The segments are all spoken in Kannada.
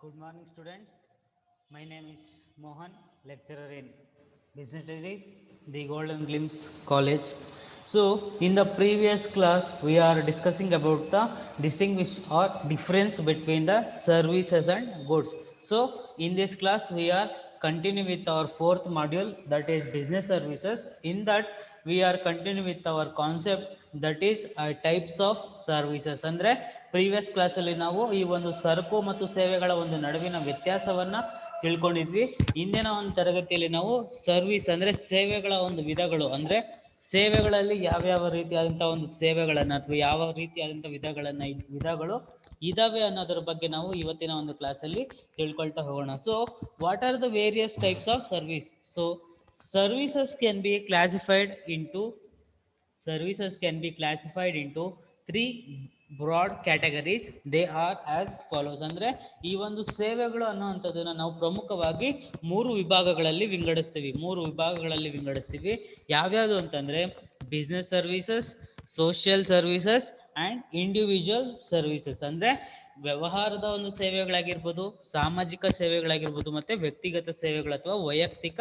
Good morning, students. My name is Mohan, lecturer in Business Studies, the Golden Glimpse College. So, in the previous class, we are discussing about the distinguish or difference between the services and goods. So, in this class, we are continue with our fourth module, that is business services. In that, we are continue with our concept, that is types of services. ಅಂದರೆ ಪ್ರೀವಿಯಸ್ ಕ್ಲಾಸಲ್ಲಿ ನಾವು ಈ ಒಂದು ಸರಕು ಮತ್ತು ಸೇವೆಗಳ ಒಂದು ನಡುವಿನ ವ್ಯತ್ಯಾಸವನ್ನು ತಿಳ್ಕೊಂಡಿದ್ವಿ. ಇಂದಿನ ಒಂದು ತರಗತಿಯಲ್ಲಿ ನಾವು ಸರ್ವಿಸ್ ಅಂದರೆ ಸೇವೆಗಳ ಒಂದು ವಿಧಗಳು, ಅಂದರೆ ಸೇವೆಗಳಲ್ಲಿ ಯಾವ್ಯಾವ ರೀತಿಯಾದಂಥ ಒಂದು ಸೇವೆಗಳನ್ನು ಅಥವಾ ಯಾವ ರೀತಿಯಾದಂಥ ವಿಧಗಳು ಇದಾವೆ ಅನ್ನೋದ್ರ ಬಗ್ಗೆ ನಾವು ಇವತ್ತಿನ ಒಂದು ಕ್ಲಾಸಲ್ಲಿ ತಿಳ್ಕೊಳ್ತಾ ಹೋಗೋಣ. So what are the various types of service? So services can be classified into three broad categories. They are as follows. ಅಂದ್ರೆ ಈ ಒಂದು ಸೇವೆಗಳು ಅನ್ನುವಂಥದ್ದನ್ನ ನಾವು ಪ್ರಮುಖವಾಗಿ ಮೂರು ವಿಭಾಗಗಳಲ್ಲಿ ವಿಂಗಡಿಸ್ತೀವಿ. ಯಾವ್ಯಾವುದು ಅಂತಂದ್ರೆ business services, social services and individual services. ಅಂದ್ರೆ ವ್ಯವಹಾರದ ಒಂದು ಸೇವೆಗಳಾಗಿರ್ಬೋದು, ಸಾಮಾಜಿಕ ಸೇವೆಗಳಾಗಿರ್ಬೋದು, ಮತ್ತೆ ವ್ಯಕ್ತಿಗತ ಸೇವೆಗಳು ಅಥವಾ ವೈಯಕ್ತಿಕ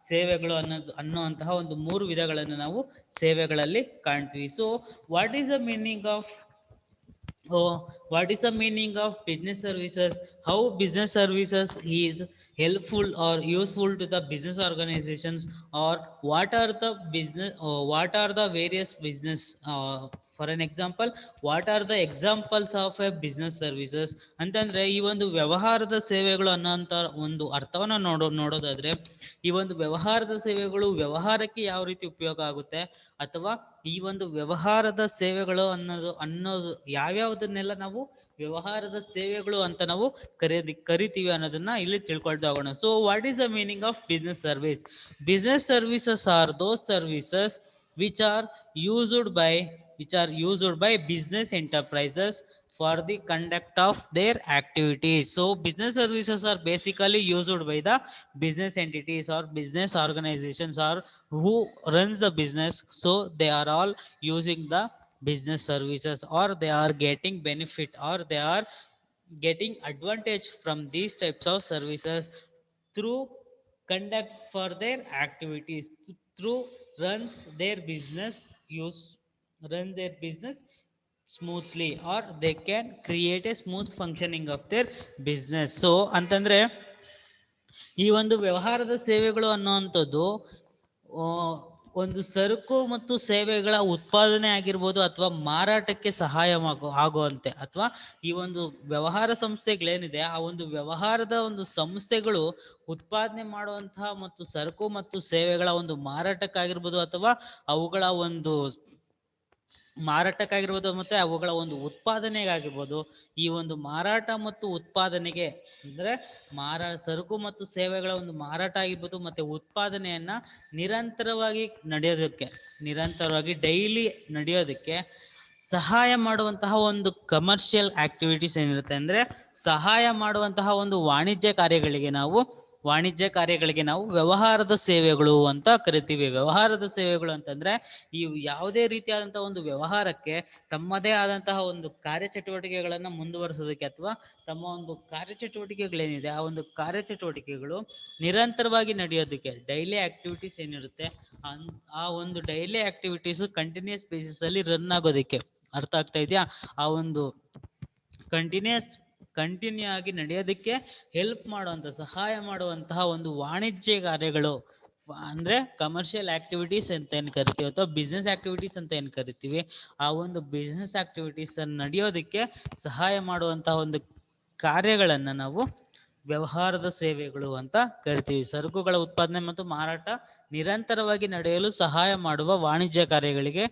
ಸೇವೆಗಳು ಅನ್ನುವಂತಹ ಒಂದು ಮೂರು ವಿಧಗಳನ್ನು ನಾವು ಸೇವೆಗಳಲ್ಲಿ ಕಾಣ್ತೀವಿ. So what is the meaning of business services? How business services is helpful or useful to the business organizations, or what are the various business, for an example, what are the examples of a business services ಅಂತಂದ್ರೆ ಈ ಒಂದು ವ್ಯವಹಾರದ ಸೇವೆಗಳು ಅನ್ನೋಂಥ ಒಂದು ಅರ್ಥವನ್ನು ನೋಡೋದಾದ್ರೆ ಈ ಒಂದು ವ್ಯವಹಾರದ ಸೇವೆಗಳು ವ್ಯವಹಾರಕ್ಕೆ ಯಾವ ರೀತಿ ಉಪಯೋಗ ಆಗುತ್ತೆ, ಅಥವಾ ಈ ಒಂದು ವ್ಯವಹಾರದ ಸೇವೆಗಳು ಅನ್ನೋದು ಯಾವ್ಯಾವುದನ್ನೆಲ್ಲ ನಾವು ವ್ಯವಹಾರದ ಸೇವೆಗಳು ಅಂತ ನಾವು ಕರಿತೀವಿ ಅನ್ನೋದನ್ನ ಇಲ್ಲಿ ತಿಳ್ಕೊಳ್ತಾ ಹೋಗೋಣ. So what is the meaning of business service? Business services are those services which are used by business enterprises for the conduct of their activities. So business services are basically used by the business entities or business organizations or who runs the business. So they are all using the business services, or they are getting benefit, or they are getting advantage from these types of services through conduct for their activities, through runs their business smoothly, or they can create a smooth functioning of their business. So ಅಂತಂದ್ರೆ ಈ ಒಂದು ವ್ಯವಹಾರದ ಸೇವೆಗಳು ಅನ್ನುವಂಥದ್ದು ಒಂದು ಸರಕು ಮತ್ತು ಸೇವೆಗಳ ಉತ್ಪಾದನೆ ಆಗಿರ್ಬೋದು, ಅಥವಾ ಮಾರಾಟಕ್ಕೆ ಸಹಾಯ ಆಗುವಂತೆ, ಅಥವಾ ಈ ಒಂದು ವ್ಯವಹಾರ ಸಂಸ್ಥೆಗಳೇನಿದೆ ಆ ಒಂದು ವ್ಯವಹಾರದ ಒಂದು ಸಂಸ್ಥೆಗಳು ಉತ್ಪಾದನೆ ಮಾಡುವಂತಹ ಮತ್ತು ಸರಕು ಮತ್ತು ಸೇವೆಗಳ ಒಂದು ಮಾರಾಟಕ್ಕಾಗಿರ್ಬೋದು, ಅಥವಾ ಅವುಗಳ ಒಂದು ಮತ್ತೆ ಅವುಗಳ ಒಂದು ಉತ್ಪಾದನೆಗಾಗಿರ್ಬೋದು. ಈ ಒಂದು ಮಾರಾಟ ಮತ್ತು ಉತ್ಪಾದನೆಗೆ ಅಂದ್ರೆ ಸರಕು ಮತ್ತು ಸೇವೆಗಳ ಒಂದು ಮಾರಾಟ ಆಗಿರ್ಬೋದು ಮತ್ತೆ ಉತ್ಪಾದನೆಯನ್ನ ನಿರಂತರವಾಗಿ ಡೈಲಿ ನಡೆಯೋದಕ್ಕೆ ಸಹಾಯ ಮಾಡುವಂತಹ ಒಂದು ಕಮರ್ಷಿಯಲ್ ಆಕ್ಟಿವಿಟೀಸ್ ಏನಿರುತ್ತೆ, ಅಂದ್ರೆ ಸಹಾಯ ಮಾಡುವಂತಹ ಒಂದು ವಾಣಿಜ್ಯ ಕಾರ್ಯಗಳಿಗೆ ನಾವು ವ್ಯವಹಾರದ ಸೇವೆಗಳು ಅಂತ ಕರಿತೀವಿ. ವ್ಯವಹಾರದ ಸೇವೆಗಳು ಅಂತಂದ್ರೆ ಈ ಯಾವುದೇ ರೀತಿಯಾದಂತಹ ಒಂದು ವ್ಯವಹಾರಕ್ಕೆ ತಮ್ಮದೇ ಆದಂತಹ ಒಂದು ಕಾರ್ಯಚಟುವಟಿಕೆಗಳನ್ನ ಮುಂದುವರಿಸೋದಕ್ಕೆ, ಅಥವಾ ತಮ್ಮ ಒಂದು ಕಾರ್ಯಚಟುವಟಿಕೆಗಳೇನಿದೆ ಆ ಒಂದು ಕಾರ್ಯಚಟುವಟಿಕೆಗಳು ನಿರಂತರವಾಗಿ ನಡೆಯೋದಕ್ಕೆ, ಡೈಲಿ ಆಕ್ಟಿವಿಟೀಸ್ ಏನಿರುತ್ತೆ ಆ ಒಂದು ಡೈಲಿ ಆಕ್ಟಿವಿಟೀಸ್ ಕಂಟಿನ್ಯೂಸ್ ಬೇಸಿಸ್ ಅಲ್ಲಿ ರನ್ ಆಗೋದಕ್ಕೆ, ಅರ್ಥ ಆಗ್ತಾ ಇದೆಯಾ? ಆ ಒಂದು ಕಂಟಿನ್ಯೂ ಆಗಿ ನಡೆಯೋದಕ್ಕೆ ಹೆಲ್ಪ್ ಮಾಡುವಂತ, ಸಹಾಯ ಮಾಡುವಂತಹ ಒಂದು ವಾಣಿಜ್ಯ ಕಾರ್ಯಗಳು ಅಂದ್ರೆ ಕಮರ್ಷಿಯಲ್ ಆಕ್ಟಿವಿಟೀಸ್ ಅಂತ ಏನ್ ಕರಿತೀವಿ, ಅಥವಾ ಬಿಸ್ನೆಸ್ ಆಕ್ಟಿವಿಟೀಸ್ ಅಂತ ಏನ್ ಕರಿತೀವಿ, ಆ ಒಂದು ಬಿಸ್ನೆಸ್ ಆಕ್ಟಿವಿಟೀಸ್ ನಡೆಯೋದಕ್ಕೆ ಸಹಾಯ ಮಾಡುವಂತಹ ಒಂದು ಕಾರ್ಯಗಳನ್ನ ನಾವು ವ್ಯವಹಾರದ ಸೇವೆಗಳು ಅಂತ ಕರಿತೀವಿ. ಸರಕುಗಳ ಉತ್ಪಾದನೆ ಮತ್ತು ಮಾರಾಟ ನಿರಂತರವಾಗಿ ನಡೆಯಲು ಸಹಾಯ ಮಾಡುವ ವಾಣಿಜ್ಯ ಕಾರ್ಯಗಳಿಗೆ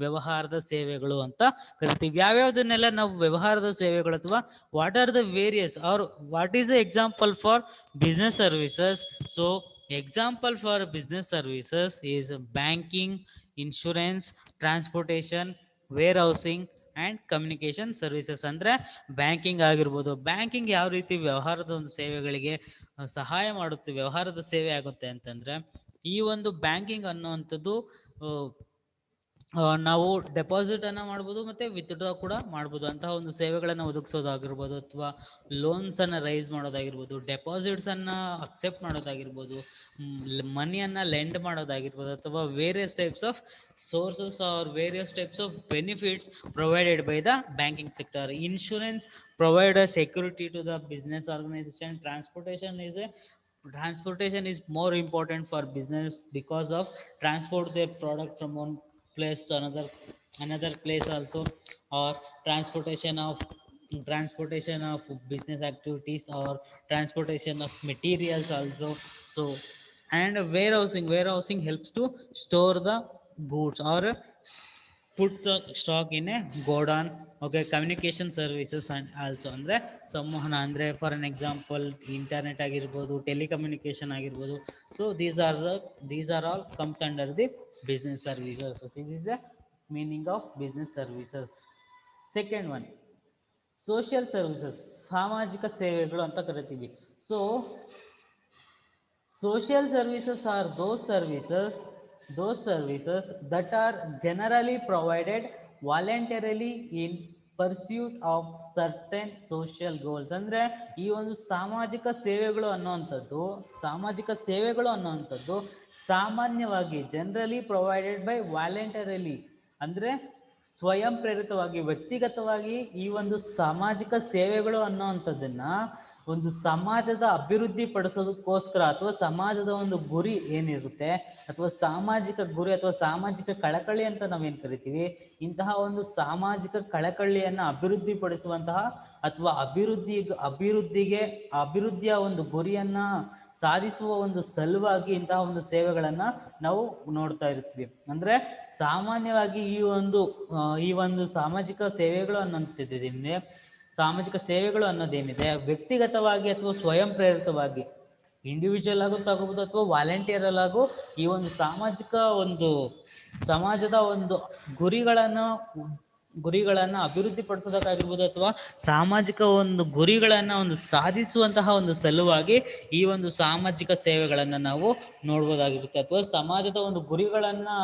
ವ್ಯವಹಾರದ ಸೇವೆಗಳು ಅಂತ ಕರಿತೀವಿ. ಯಾವ್ಯಾವುದನ್ನೆಲ್ಲ ನಾವು ವ್ಯವಹಾರದ ಸೇವೆಗಳು, ಅಥವಾ what are the various, or what is the example for business services? So example for business services is banking, insurance, transportation, warehousing and communication services. ಅಂದ್ರೆ ಬ್ಯಾಂಕಿಂಗ್ ಆಗಿರ್ಬೋದು. ಬ್ಯಾಂಕಿಂಗ್ ಯಾವ ರೀತಿ ವ್ಯವಹಾರದ ಒಂದು ಸೇವೆಗಳಿಗೆ ಸಹಾಯ ಮಾಡುತ್ತೆ, ವ್ಯವಹಾರದ ಸೇವೆ ಆಗುತ್ತೆ ಅಂತಂದ್ರೆ ಈ ಒಂದು ಬ್ಯಾಂಕಿಂಗ್ ಅನ್ನುವಂಥದ್ದು ನಾವು ಡೆಪಾಸಿಟನ್ನು ಮಾಡ್ಬೋದು ಮತ್ತು ವಿತ್ಡ್ರಾ ಕೂಡ ಮಾಡ್ಬೋದು. ಅಂತಹ ಒಂದು ಸೇವೆಗಳನ್ನು ಒದಗಿಸೋದಾಗಿರ್ಬೋದು, ಅಥವಾ ಲೋನ್ಸನ್ನು ರೈಸ್ ಮಾಡೋದಾಗಿರ್ಬೋದು, ಡೆಪಾಸಿಟ್ಸನ್ನು ಅಕ್ಸೆಪ್ಟ್ ಮಾಡೋದಾಗಿರ್ಬೋದು, ಮನಿಯನ್ನು ಲೆಂಡ್ ಮಾಡೋದಾಗಿರ್ಬೋದು, ಅಥವಾ various types of sources are various types of benefits provided by the banking sector. Insurance provide a security to the business organization. Transportation is more important for business because of transport their product from one place to another place also, or transportation of business activities, or transportation of materials also. So, and warehousing helps to store the goods or put the stock in a godown. Okay, communication services and also ಅಂದರೆ ಸಂವಹನ ಅಂದರೆ ಫಾರ್ ಎನ್ ಎಕ್ಸಾಂಪಲ್ ಇಂಟರ್ನೆಟ್ ಆಗಿರ್ಬೋದು, ಟೆಲಿಕಮ್ಯುನಿಕೇಶನ್ ಆಗಿರ್ಬೋದು. So these are all comes under the business services. So this is the meaning of business services. Second one, social services, ಸಾಮಾಜಿಕ ಸೇವೆಗಳು ಅಂತ ಕರಿತೀವಿ. So social services are those services that are generally provided voluntarily in pursuit of certain social goals. ಅಂದರೆ ಈ ಒಂದು ಸಾಮಾಜಿಕ ಸೇವೆಗಳು ಅನ್ನುವಂಥದ್ದು ಸಾಮಾನ್ಯವಾಗಿ ಜನರಲಿ ಪ್ರೊವೈಡೆಡ್ ಬೈ ವಾಲಂಟರಿಲಿ, ಅಂದರೆ ಸ್ವಯಂ ಪ್ರೇರಿತವಾಗಿ, ವ್ಯಕ್ತಿಗತವಾಗಿ ಈ ಒಂದು ಸಾಮಾಜಿಕ ಸೇವೆಗಳು ಅನ್ನೋವಂಥದ್ದನ್ನ ಒಂದು ಸಮಾಜದ ಅಭಿವೃದ್ಧಿ ಪಡಿಸೋದಕ್ಕೋಸ್ಕರ, ಅಥವಾ ಸಮಾಜದ ಒಂದು ಗುರಿ ಏನಿರುತ್ತೆ, ಅಥವಾ ಸಾಮಾಜಿಕ ಗುರಿ ಅಥವಾ ಸಾಮಾಜಿಕ ಕಳಕಳಿ ಅಂತ ನಾವೇನು ಕರಿತೀವಿ, ಇಂತಹ ಒಂದು ಸಾಮಾಜಿಕ ಕಳಕಳಿಯನ್ನು ಅಭಿವೃದ್ಧಿ ಪಡಿಸುವಂತಹ ಅಥವಾ ಅಭಿವೃದ್ಧಿಯ ಒಂದು ಗುರಿಯನ್ನ ಸಾಧಿಸುವ ಒಂದು ಸಲುವಾಗಿ ಇಂತಹ ಒಂದು ಸೇವೆಗಳನ್ನು ನಾವು ನೋಡ್ತಾ ಇರ್ತೀವಿ. ಅಂದರೆ ಸಾಮಾನ್ಯವಾಗಿ ಈ ಒಂದು ಸಾಮಾಜಿಕ ಸೇವೆಗಳು ಅನ್ನೋದೇನಿದೆ ವ್ಯಕ್ತಿಗತವಾಗಿ ಅಥವಾ ಸ್ವಯಂ ಪ್ರೇರಿತವಾಗಿ ಇಂಡಿವಿಜುವಲ್ ಆಗು ತಗೋಬಹುದು, ಅಥವಾ ವಾಲಂಟಿಯರ್ ಆಗು ಈ ಒಂದು ಸಮಾಜದ ಒಂದು ಗುರಿಗಳನ್ನು ಅಭಿವೃದ್ಧಿ ಪಡಿಸೋದಕ್ಕಾಗಿರ್ಬೋದು, ಅಥವಾ ಸಾಮಾಜಿಕ ಒಂದು ಗುರಿಗಳನ್ನು ಸಾಧಿಸುವಂತಹ ಒಂದು ಸಲುವಾಗಿ ಈ ಒಂದು ಸಾಮಾಜಿಕ ಸೇವೆಗಳನ್ನು ನಾವು ನೋಡ್ಬೋದಾಗಿರುತ್ತೆ. ಅಥವಾ ಸಮಾಜದ ಒಂದು ಗುರಿಗಳನ್ನು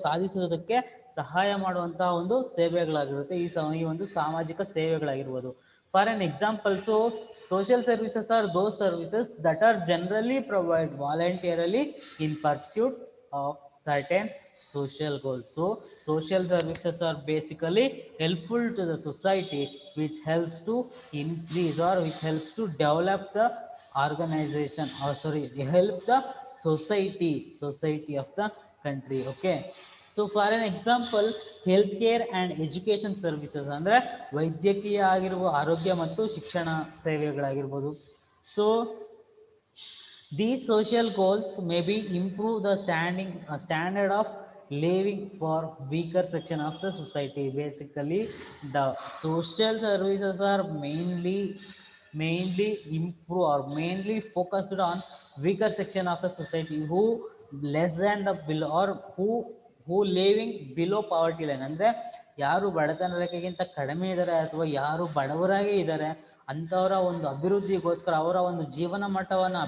ಸಾಧಿಸುವುದಕ್ಕೆ ಸಹಾಯ ಮಾಡುವಂತಹ ಒಂದು ಸೇವೆಗಳಾಗಿರುತ್ತೆ ಈ ಒಂದು ಸಾಮಾಜಿಕ ಸೇವೆಗಳಾಗಿರ್ಬೋದು. For an example, social services are those services that are generally provided voluntarily in pursuit of certain social goals. So social services are basically helpful to the society, which helps to increase or which helps to develop the organization, or help the society of the country. Okay, so for an example, healthcare and education services ಅಂದರೆ ವೈದ್ಯಕೀಯ ಆಗಿರುವ ಆರೋಗ್ಯ ಮತ್ತು ಶಿಕ್ಷಣ ಸೇವೆಗಳಾಗಿರ್ಬೋದು. So these social goals may be improve the standard of living for weaker section of the society. Basically, the social services are mainly improve or mainly focused on weaker section of the society who less than the below, or who living below poverty line. ಅಂದರೆ ಯಾರು ಬಡತನ ರೇಖೆಗಿಂತ ಕಡಿಮೆ ಇದ್ದಾರೆ ಅಥವಾ ಯಾರು ಬಡವರಾಗೇ ಇದ್ದಾರೆ ಅಂಥವರ ಒಂದು ಅಭಿವೃದ್ಧಿಗೋಸ್ಕರ, ಅವರ ಒಂದು ಜೀವನ ಮಟ್ಟವನ್ನು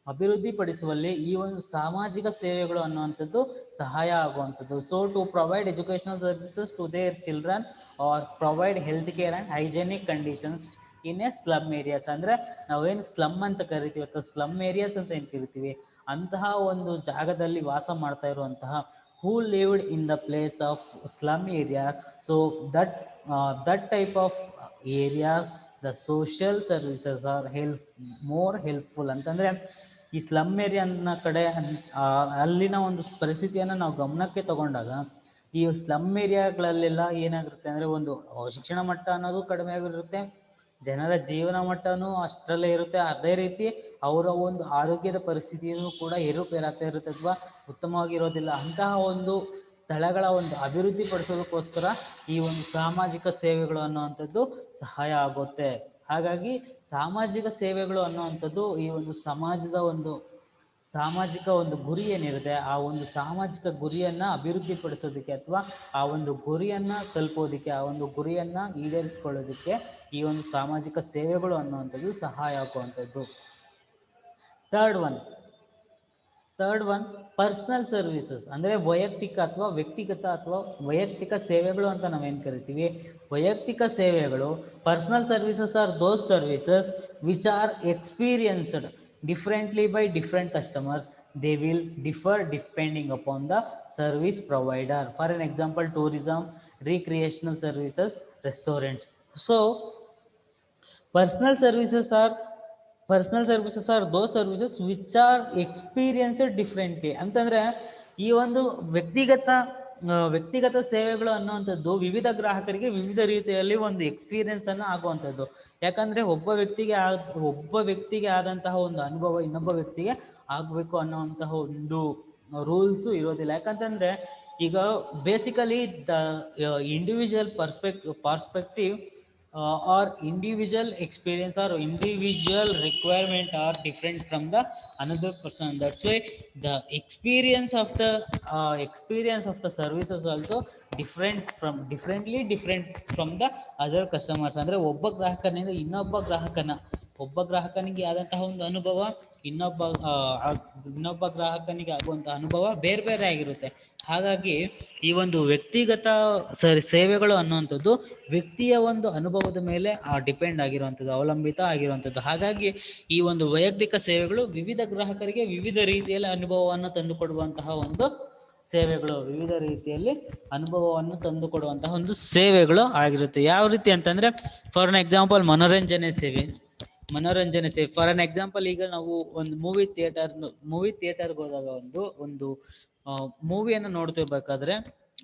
ಅಭಿವೃದ್ಧಿಪಡಿಸುವಲ್ಲಿ ಈ ಒಂದು ಸಾಮಾಜಿಕ ಸೇವೆಗಳು ಅನ್ನುವಂಥದ್ದು ಸಹಾಯ ಆಗುವಂಥದ್ದು. So to provide educational services to their children or provide health care and hygienic conditions in a slum areas. ಅಂದರೆ ನಾವೇನು ಸ್ಲಮ್ ಅಂತ ಕರಿತೀವಿ ಅಥವಾ ಸ್ಲಮ್ ಏರಿಯಾಸ್ ಅಂತ ಏನು ಕರಿತೀವಿ, ಅಂತಹ ಒಂದು ಜಾಗದಲ್ಲಿ ವಾಸ ಮಾಡ್ತಾ ಇರುವಂತಹ who lived in the place of slum area. So that type of areas the social services are more helpful. ಅಂತಂದರೆ ಈ ಸ್ಲಮ್ ಏರಿಯಾನ ಕಡೆ ಅಲ್ಲಿನ ಒಂದು ಪರಿಸ್ಥಿತಿಯನ್ನು ನಾವು ಗಮನಕ್ಕೆ ತಗೊಂಡಾಗ ಈ ಸ್ಲಮ್ ಏರಿಯಾಗಳಲ್ಲೆಲ್ಲ ಏನಾಗಿರುತ್ತೆ ಅಂದರೆ ಒಂದು ಶಿಕ್ಷಣ ಮಟ್ಟ ಅನ್ನೋದು ಕಡಿಮೆ ಆಗಿರುತ್ತೆ, ಜನರ ಜೀವನ ಮಟ್ಟನೂ ಅಷ್ಟರಲ್ಲೇ ಇರುತ್ತೆ, ಅದೇ ರೀತಿ ಅವರ ಒಂದು ಆರೋಗ್ಯದ ಪರಿಸ್ಥಿತಿಯೂ ಕೂಡ ಏರುಪೇರಾಗ್ತಾ ಇರುತ್ತೆ ಅಥವಾ ಉತ್ತಮವಾಗಿರೋದಿಲ್ಲ. ಅಂತಹ ಒಂದು ಸ್ಥಳಗಳ ಒಂದು ಅಭಿವೃದ್ಧಿ ಪಡಿಸೋದಕ್ಕೋಸ್ಕರ ಈ ಒಂದು ಸಾಮಾಜಿಕ ಸೇವೆಗಳು ಅನ್ನುವಂಥದ್ದು ಸಹಾಯ ಆಗುತ್ತೆ. ಹಾಗಾಗಿ ಸಾಮಾಜಿಕ ಸೇವೆಗಳು ಅನ್ನುವಂಥದ್ದು ಈ ಒಂದು ಸಾಮಾಜಿಕ ಒಂದು ಗುರಿ ಏನಿರುತ್ತೆ ಆ ಒಂದು ಸಾಮಾಜಿಕ ಗುರಿಯನ್ನು ಅಭಿವೃದ್ಧಿಪಡಿಸೋದಕ್ಕೆ ಅಥವಾ ಆ ಒಂದು ಗುರಿಯನ್ನು ತಲುಪೋದಕ್ಕೆ, ಆ ಒಂದು ಗುರಿಯನ್ನು ಈಡೇರಿಸಿಕೊಳ್ಳೋದಕ್ಕೆ ಈ ಒಂದು ಸಾಮಾಜಿಕ ಸೇವೆಗಳು ಅನ್ನುವಂಥದ್ದು ಸಹಾಯ ಆಗುವಂಥದ್ದು. Third one, third one personal services ಅಂದರೆ ವೈಯಕ್ತಿಕ ಅಥವಾ ವ್ಯಕ್ತಿಗತ ಅಥವಾ ವೈಯಕ್ತಿಕ ಸೇವೆಗಳು ಅಂತ ನಾವೇನು ಕರಿತೀವಿ. ವೈಯಕ್ತಿಕ ಸೇವೆಗಳು personal services are those services which are experienced differently by different customers. They will differ depending upon the service provider. For an example, tourism, recreational services, restaurants. So personal services are those services which are experienced differently. ಅಂತಂದ್ರೆ ಈ ಒಂದು ವ್ಯಕ್ತಿಗತ ಸೇವೆಗಳು ಅನ್ನುವಂಥದ್ದು ವಿವಿಧ ಗ್ರಾಹಕರಿಗೆ ವಿವಿಧ ರೀತಿಯಲ್ಲಿ ಒಂದು ಎಕ್ಸ್ಪೀರಿಯನ್ಸ್ ಅನ್ನು ಆಗುವಂಥದ್ದು. ಯಾಕಂದ್ರೆ ಒಬ್ಬ ವ್ಯಕ್ತಿಗೆ ಆದಂತಹ ಒಂದು ಅನುಭವ ಇನ್ನೊಬ್ಬ ವ್ಯಕ್ತಿಗೆ ಆಗಬೇಕು ಅನ್ನುವಂತಹ ಒಂದು ರೂಲ್ಸು ಇರೋದಿಲ್ಲ. ಯಾಕಂತಂದ್ರೆ ಈಗ basically the individual perspective or individual experience or individual requirement are different from the another person. That's why the experience of the services also different from the other customers. ಅಂದ್ರೆ ಒಬ್ಬ ಗ್ರಾಹಕನಿಂದ ಒಬ್ಬ ಗ್ರಾಹಕನಿಗೆ ಆದಂತಹ ಒಂದು ಅನುಭವ ಇನ್ನೊಬ್ಬ ಗ್ರಾಹಕನಿಗೆ ಆಗುವಂತಹ ಅನುಭವ ಬೇರೆ ಬೇರೆ ಆಗಿರುತ್ತೆ. ಹಾಗಾಗಿ ಈ ಒಂದು ವ್ಯಕ್ತಿಗತ ಸೇವೆಗಳು ಅನ್ನುವಂಥದ್ದು ವ್ಯಕ್ತಿಯ ಒಂದು ಅನುಭವದ ಮೇಲೆ ಡಿಪೆಂಡ್ ಆಗಿರುವಂಥದ್ದು, ಅವಲಂಬಿತ ಆಗಿರುವಂಥದ್ದು. ಹಾಗಾಗಿ ಈ ಒಂದು ವೈಯಕ್ತಿಕ ಸೇವೆಗಳು ವಿವಿಧ ಗ್ರಾಹಕರಿಗೆ ವಿವಿಧ ರೀತಿಯಲ್ಲಿ ಅನುಭವವನ್ನು ತಂದುಕೊಡುವಂತಹ ಒಂದು ಸೇವೆಗಳು, ವಿವಿಧ ರೀತಿಯಲ್ಲಿ ಅನುಭವವನ್ನು ತಂದುಕೊಡುವಂತಹ ಒಂದು ಸೇವೆಗಳು ಆಗಿರುತ್ತೆ. ಯಾವ ರೀತಿ ಅಂತಂದ್ರೆ ಫಾರ್ ಅನ್ ಎಕ್ಸಾಂಪಲ್ ಮನೋರಂಜನೆ ಸೇವೆ. ಫಾರ್ ಅನ್ ಎಕ್ಸಾಂಪಲ್ ಈಗ ನಾವು ಒಂದು ಮೂವಿ ಥಿಯೇಟರ್ಗೆ ಹೋದಾಗ ಒಂದು ಮೂವಿಯನ್ನು ನೋಡ್ತಿರ್ಬೇಕಾದ್ರೆ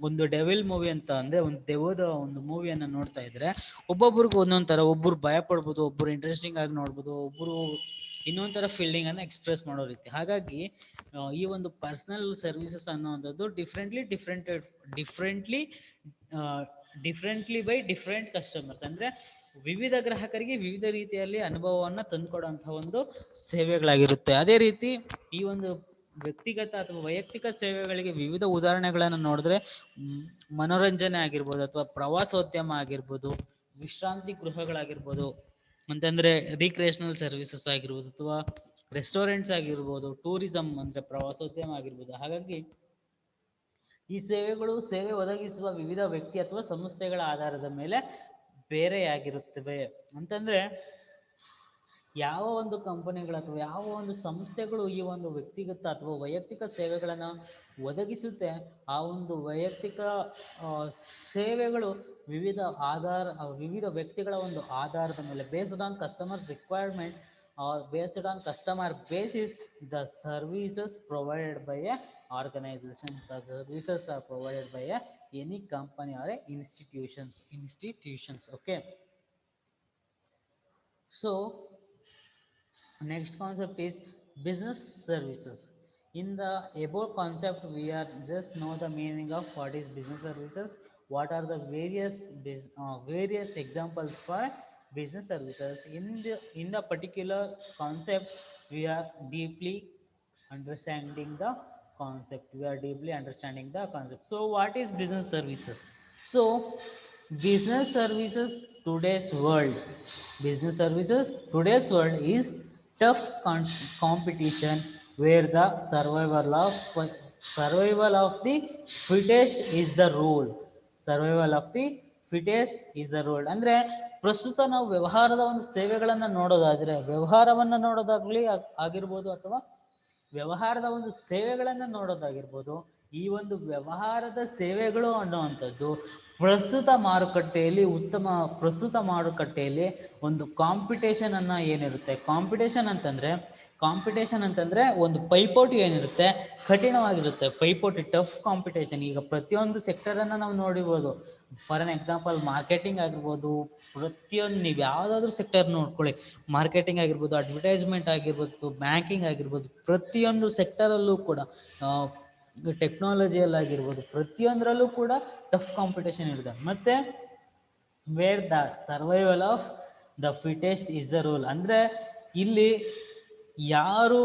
ಒಂದು ಡೆವಿಲ್ ಮೂವಿ ಅಂತ ಅಂದ್ರೆ ಒಂದು ದೆವ್ವದ ಒಂದು ಮೂವಿಯನ್ನು ನೋಡ್ತಾ ಇದ್ರೆ ಒಬ್ಬೊಬ್ರಿಗೆ ಒಂದೊಂದ್ ತರ, ಒಬ್ರು ಭಯ ಪಡ್ಬೋದು, ಒಬ್ರು ಇಂಟ್ರೆಸ್ಟಿಂಗ್ ಆಗಿ ನೋಡ್ಬೋದು, ಒಬ್ರು ಇನ್ನೊಂದ್ ತರ ಫೀಲ್ಡಿಂಗ್ ಅನ್ನ ಎಕ್ಸ್ಪ್ರೆಸ್ ಮಾಡೋ ರೀತಿ. ಹಾಗಾಗಿ ಈ ಒಂದು ಪರ್ಸನಲ್ ಸರ್ವಿಸಸ್ ಅನ್ನೋವಂಥದ್ದು ಡಿಫ್ರೆಂಟ್ಲಿ ಬೈ ಡಿಫ್ರೆಂಟ್ ಕಸ್ಟಮರ್ಸ್, ಅಂದ್ರೆ ವಿವಿಧ ಗ್ರಾಹಕರಿಗೆ ವಿವಿಧ ರೀತಿಯಲ್ಲಿ ಅನುಭವವನ್ನು ತಂದುಕೊಡುವಂತಹ ಒಂದು ಸೇವೆಗಳಾಗಿರುತ್ತೆ. ಅದೇ ರೀತಿ ಈ ಒಂದು ವ್ಯಕ್ತಿಗತ ಅಥವಾ ವೈಯಕ್ತಿಕ ಸೇವೆಗಳಿಗೆ ವಿವಿಧ ಉದಾಹರಣೆಗಳನ್ನು ನೋಡಿದ್ರೆ ಮನೋರಂಜನೆ ಆಗಿರ್ಬೋದು, ಅಥವಾ ಪ್ರವಾಸೋದ್ಯಮ ಆಗಿರ್ಬೋದು, ವಿಶ್ರಾಂತಿ ಗೃಹಗಳಾಗಿರ್ಬೋದು, ಅಂತಂದ್ರೆ ರೀಕ್ರಿಯೇಷನಲ್ ಸರ್ವಿಸಸ್ ಆಗಿರ್ಬೋದು, ಅಥವಾ ರೆಸ್ಟೋರೆಂಟ್ಸ್ ಆಗಿರ್ಬೋದು, ಟೂರಿಸಂ ಅಂದ್ರೆ ಪ್ರವಾಸೋದ್ಯಮ ಆಗಿರ್ಬೋದು. ಹಾಗಾಗಿ ಈ ಸೇವೆ ಒದಗಿಸುವ ವಿವಿಧ ವ್ಯಕ್ತಿ ಅಥವಾ ಸಂಸ್ಥೆಗಳ ಆಧಾರದ ಮೇಲೆ ಬೇರೆಯಾಗಿರುತ್ತವೆ. ಅಂತಂದ್ರೆ ಯಾವ ಒಂದು ಕಂಪನಿಗಳು ಅಥವಾ ಯಾವ ಒಂದು ಸಂಸ್ಥೆಗಳು ಈ ಒಂದು ವ್ಯಕ್ತಿಗತ ಅಥವಾ ವೈಯಕ್ತಿಕ ಸೇವೆಗಳನ್ನು ಒದಗಿಸುತ್ತೆ, ಆ ಒಂದು ವೈಯಕ್ತಿಕ ಸೇವೆಗಳು ವಿವಿಧ ವ್ಯಕ್ತಿಗಳ ಒಂದು ಆಧಾರದ ಮೇಲೆ, based on customers requirement or based on customer basis, the services provided by a organization. The services are provided by any company or institutions. Okay, so next concept is business services. In the above concept we are just know the meaning of what is business services, what are the various examples for business services. In the particular concept we are deeply understanding the concept. So what is business services? So business services today's world is tough competition where the survival of the fittest is the rule. ಅಂದ್ರೆ ಪ್ರಸ್ತುತ ನಾವು ವ್ಯವಹಾರದ ಒಂದು ಸೇವೆಗಳನ್ನು ನೋಡೋದಾಗ್ಲಿ ಆಗಿರ್ಬೋದು, ಅಥವಾ ವ್ಯವಹಾರದ ಒಂದು ಸೇವೆಗಳನ್ನು ನೋಡೋದಾಗಿರ್ಬೋದು. ಈ ಒಂದು ವ್ಯವಹಾರದ ಸೇವೆಗಳು ಅನ್ನುವಂಥದ್ದು ಪ್ರಸ್ತುತ ಮಾರುಕಟ್ಟೆಯಲ್ಲಿ ಒಂದು ಕಾಂಪಿಟೇಷನ್ ಅನ್ನ ಏನಿರುತ್ತೆ, ಕಾಂಪಿಟೇಷನ್ ಅಂತಂದ್ರೆ ಒಂದು ಪೈಪೋಟಿ ಏನಿರುತ್ತೆ, ಕಠಿಣವಾಗಿರುತ್ತೆ. ಪೈಪೋಟಿ, ಟಫ್ ಕಾಂಪಿಟೇಷನ್. ಈಗ ಪ್ರತಿಯೊಂದು ಸೆಕ್ಟರ್ ಅನ್ನ ನಾವು ನೋಡಿರ್ಬೋದು. ಫಾರ್ ಅನ್ ಎಕ್ಸಾಂಪಲ್ ಮಾರ್ಕೆಟಿಂಗ್ ಆಗಿರ್ಬೋದು, ಪ್ರತಿಯೊಂದು ನೀವು ಯಾವುದಾದ್ರೂ ಸೆಕ್ಟರ್ ನೋಡ್ಕೊಳ್ಳಿ, ಮಾರ್ಕೆಟಿಂಗ್ ಆಗಿರ್ಬೋದು, ಅಡ್ವರ್ಟೈಸ್ಮೆಂಟ್ ಆಗಿರ್ಬೋದು, ಬ್ಯಾಂಕಿಂಗ್ ಆಗಿರ್ಬೋದು, ಪ್ರತಿಯೊಂದು ಸೆಕ್ಟರಲ್ಲೂ ಕೂಡ, ಟೆಕ್ನಾಲಜಿಯಲ್ಲಿ ಆಗಿರ್ಬೋದು, ಪ್ರತಿಯೊಂದರಲ್ಲೂ ಕೂಡ ಟಫ್ ಕಾಂಪಿಟೇಷನ್ ಇರುತ್ತೆ. ಮತ್ತೆ where the survival of the fittest is the rule. ಅಂದ್ರೆ ಇಲ್ಲಿ ಯಾರು